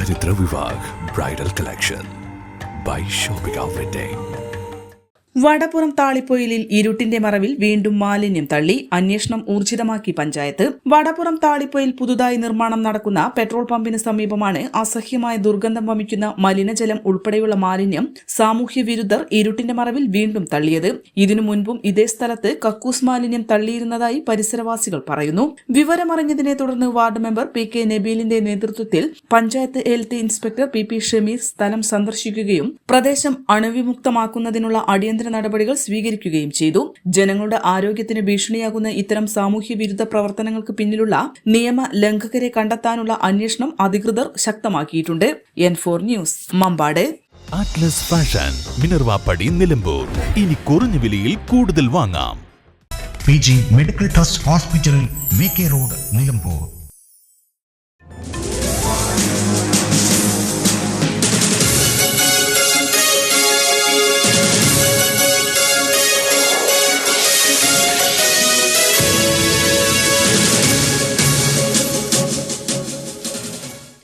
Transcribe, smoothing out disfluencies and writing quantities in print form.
Chaitra Vivag Bridal Collection by Shobhika Wedding. Vadapuram താളിപ്പൊയിലിൽ ഇരുട്ടിന്റെ മറവിൽ വീണ്ടും മാലിന്യം തള്ളി. അന്വേഷണം ഊർജിതമാക്കി പഞ്ചായത്ത്. വടപ്പുറം താളിപ്പൊയിൽ പുതുതായി നിർമ്മാണം നടക്കുന്ന പെട്രോൾ പമ്പിന് സമീപമാണ് അസഹ്യമായ ദുർഗന്ധം വമിക്കുന്ന മലിനജലം ഉൾപ്പെടെയുള്ള മാലിന്യം സാമൂഹ്യ വിരുദ്ധർ ഇരുട്ടിന്റെ മറവിൽ വീണ്ടും തള്ളിയത്. ഇതിനു മുൻപും ഇതേ സ്ഥലത്ത് കക്കൂസ് മാലിന്യം തള്ളിയിരുന്നതായി പരിസരവാസികൾ പറയുന്നു. വിവരമറിഞ്ഞതിനെ തുടർന്ന് വാർഡ് മെമ്പർ പി.കെ. നബീലിന്റെ നേതൃത്വത്തിൽ panchayat health inspector P P. Shameer സ്ഥലം സന്ദർശിക്കുകയും പ്രദേശം അണുവിമുക്തമാക്കുന്നതിനുള്ള അടിയന്തര നടപടികൾ സ്വീകരിക്കുകയും ചെയ്തു. ജനങ്ങളുടെ ആരോഗ്യത്തിന് ഭീഷണിയാകുന്ന ഇത്തരം സാമൂഹ്യ വിരുദ്ധ പ്രവർത്തനങ്ങൾക്ക് പിന്നിലുള്ള നിയമ ലംഘകരെ കണ്ടെത്താനുള്ള അന്വേഷണം അധികൃതർ ശക്തമാക്കിയിട്ടുണ്ട്. N4 news, Mambad. Atlas fashion, Minerva പടി, നിലമ്പൂർ. ഇനി കുറഞ്ഞ വിലയിൽ കൂടുതൽ വാങ്ങാം. PG medical trust hospital, VK road, Nilambur.